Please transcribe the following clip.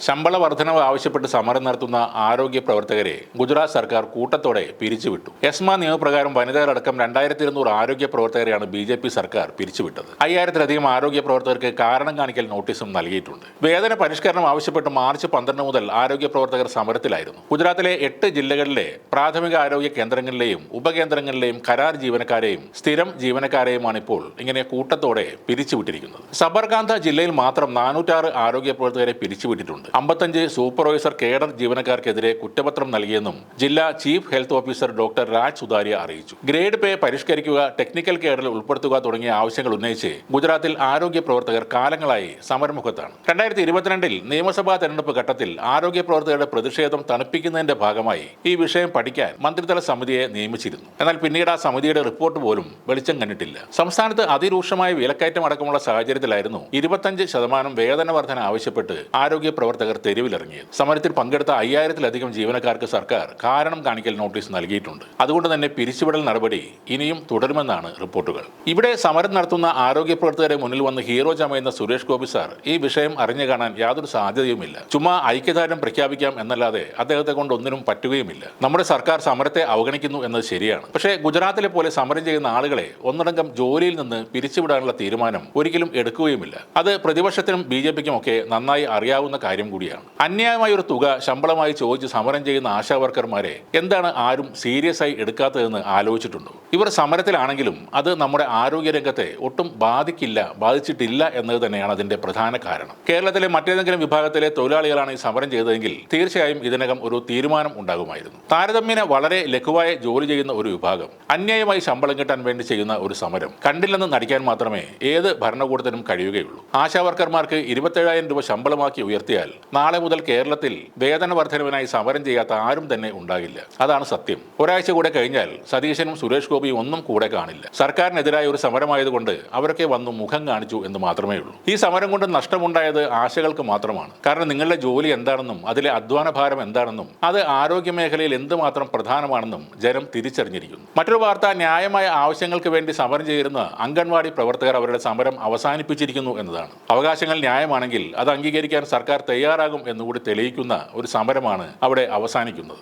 ശമ്പള വർധനവ് ആവശ്യപ്പെട്ട് സമരം നടത്തുന്ന ആരോഗ്യ പ്രവർത്തകരെ ഗുജറാത്ത് സർക്കാർ കൂട്ടത്തോടെ പിരിച്ചുവിട്ടു. എസ്മ നിയമപ്രകാരം വനിതകളടക്കം 2200 ആരോഗ്യ പ്രവർത്തകരെയാണ് BJP സർക്കാർ പിരിച്ചുവിട്ടത്. 5000-ലധികം ആരോഗ്യ പ്രവർത്തകർക്ക് കാരണം കാണിക്കൽ നോട്ടീസും നൽകിയിട്ടുണ്ട്. വേതന പരിഷ്കരണം ആവശ്യപ്പെട്ട് മാർച്ച് 12 മുതൽ ആരോഗ്യ പ്രവർത്തകർ സമരത്തിലായിരുന്നു. ഗുജറാത്തിലെ 8 ജില്ലകളിലെ പ്രാഥമിക ആരോഗ്യ കേന്ദ്രങ്ങളിലെയും ഉപകേന്ദ്രങ്ങളിലെയും കരാർ ജീവനക്കാരെയും സ്ഥിരം ജീവനക്കാരെയുമാണ് ഇപ്പോൾ ഇങ്ങനെ കൂട്ടത്തോടെ പിരിച്ചുവിട്ടിരിക്കുന്നത്. സബർകാന്ത ജില്ലയിൽ മാത്രം 406 ആരോഗ്യ പ്രവർത്തകരെ പിരിച്ചുവിട്ടിട്ടുണ്ട്. 55 സൂപ്പർവൈസർ കേഡർ ജീവനക്കാർക്കെതിരെ കുറ്റപത്രം നൽകിയെന്നും ജില്ലാ chief health officer doctor Raj Sutaria അറിയിച്ചു. ഗ്രേഡ് പേ പരിഷ്കരിക്കുക, ടെക്നിക്കൽ കേഡറിൽ ഉൾപ്പെടുത്തുക തുടങ്ങിയ ആവശ്യങ്ങൾ ഉന്നയിച്ച് ഗുജറാത്തിൽ ആരോഗ്യ പ്രവർത്തകർ കാലങ്ങളായി സമരമുഖത്താണ്. 2022 നിയമസഭാ തെരഞ്ഞെടുപ്പ് ഘട്ടത്തിൽ ആരോഗ്യ പ്രവർത്തകരുടെ പ്രതിഷേധം തണുപ്പിക്കുന്നതിന്റെ ഭാഗമായി ഈ വിഷയം പഠിക്കാൻ മന്ത്രിതല സമിതിയെ നിയമിച്ചിരുന്നു. എന്നാൽ പിന്നീട് ആ സമിതിയുടെ റിപ്പോർട്ട് പോലും വെളിച്ചം കണ്ടിട്ടില്ല. സംസ്ഥാനത്ത് അതിരൂക്ഷമായ വിലക്കയറ്റം അടക്കമുള്ള സാഹചര്യത്തിലായിരുന്നു 25% വേതന വർധന ആവശ്യപ്പെട്ട് ആരോഗ്യ പ്രവർത്തകർ തെരുവിലിറങ്ങിയത്. സമരത്തിൽ പങ്കെടുത്ത 5000-ലധികം ജീവനക്കാർക്ക് സർക്കാർ കാരണം കാണിക്കൽ നോട്ടീസ് നൽകിയിട്ടുണ്ട്. അതുകൊണ്ട് തന്നെ പിരിച്ചുവിടൽ നടപടി ഇനിയും തുടരുമെന്നാണ് റിപ്പോർട്ടുകൾ. ഇവിടെ സമരം നടത്തുന്ന ആരോഗ്യ പ്രവർത്തകരെ മുന്നിൽ വന്ന് ഹീറോ ചമയുന്ന സുരേഷ് ഗോപി സാർ ഈ വിഷയം അറിഞ്ഞു കാണാൻ യാതൊരു സാധ്യതയുമില്ല. ചുമ്മാ ഐക്യദാർഢ്യം പ്രഖ്യാപിക്കാം എന്നല്ലാതെ അദ്ദേഹത്തെ കൊണ്ട് ഒന്നിനും പറ്റുകയുമില്ല. നമ്മുടെ സർക്കാർ സമരത്തെ അവഗണിക്കുന്നു എന്നത് ശരിയാണ്. പക്ഷേ ഗുജറാത്തിലെ പോലെ സമരം ചെയ്യുന്ന ആളുകളെ ഒന്നടങ്കം ജോലിയിൽ നിന്ന് പിരിച്ചുവിടാനുള്ള തീരുമാനം ഒരിക്കലും എടുക്കുകയുമില്ല. അത് പ്രതിപക്ഷത്തിനും BJPക്കും ഒക്കെ നന്നായി അറിയാവുന്ന കാര്യം കൂടിയാണ്. അന്യായമായ ഒരു തുക ശമ്പളമായി ചോദിച്ച് സമരം ചെയ്യുന്ന ആശാ വർക്കർമാരെ എന്താണ് ആരും സീരിയസ് ആയി എടുക്കാത്തതെന്ന് ആലോചിച്ചിട്ടുണ്ടോ? ഇവർ സമരത്തിലാണെങ്കിലും അത് നമ്മുടെ ആരോഗ്യരംഗത്തെ ഒട്ടും ബാധിച്ചിട്ടില്ല എന്നത് തന്നെയാണ് അതിന്റെ പ്രധാന കാരണം. കേരളത്തിലെ മറ്റേതെങ്കിലും വിഭാഗത്തിലെ തൊഴിലാളികളാണ് ഈ സമരം ചെയ്തതെങ്കിൽ തീർച്ചയായും ഇതിനകം ഒരു തീരുമാനം ഉണ്ടാകുമായിരുന്നു. താരതമ്യേന വളരെ ലഘുവായ ജോലി ചെയ്യുന്ന ഒരു വിഭാഗം അന്യായമായി ശമ്പളം കിട്ടാൻ വേണ്ടി ചെയ്യുന്ന ഒരു സമരം കണ്ടില്ലെന്ന് നടിക്കാൻ മാത്രമേ ഏത് ഭരണകൂടത്തിനും കഴിയുകയുള്ളൂ. ആശാ വർക്കർമാർക്ക് 27,000 രൂപ ശമ്പളമാക്കി ഉയർത്തിയാൽ നാളെ മുതൽ കേരളത്തിൽ വേതന വർധനവിനായി സമരം ചെയ്യാത്ത ആരും തന്നെ ഉണ്ടാകില്ല. അതാണ് സത്യം. ഒരാഴ്ച കൂടെ കഴിഞ്ഞാൽ സതീശനും സുരേഷ് ഗോപിയും ഒന്നും കൂടെ കാണില്ല. സർക്കാരിനെതിരായ ഒരു സമരമായതുകൊണ്ട് അവരൊക്കെ വന്നു മുഖം കാണിച്ചു എന്ന് മാത്രമേ ഉള്ളൂ. ഈ സമരം കൊണ്ട് നഷ്ടമുണ്ടായത് ആശകൾക്ക് മാത്രമാണ്. കാരണം നിങ്ങളുടെ ജോലി എന്താണെന്നും അതിലെ അധ്വാന ഭാരം എന്താണെന്നും അത് ആരോഗ്യ മേഖലയിൽ എന്തുമാത്രം പ്രധാനമാണെന്നും ജനം തിരിച്ചറിഞ്ഞിരിക്കുന്നു. മറ്റൊരു വാർത്ത, ന്യായമായ ആവശ്യങ്ങൾക്ക് വേണ്ടി സമരം ചെയ്യുന്ന അംഗൻവാടി പ്രവർത്തകർ അവരുടെ സമരം അവസാനിപ്പിച്ചിരിക്കുന്നു എന്നതാണ്. അവകാശങ്ങൾ ന്യായമാണെങ്കിൽ അത് അംഗീകരിക്കാൻ സർക്കാർ തയ്യാറാകും എന്നുകൂടി തെളിയിക്കുന്ന ഒരു സമരമാണ് അവിടെ അവസാനിക്കുന്നത്.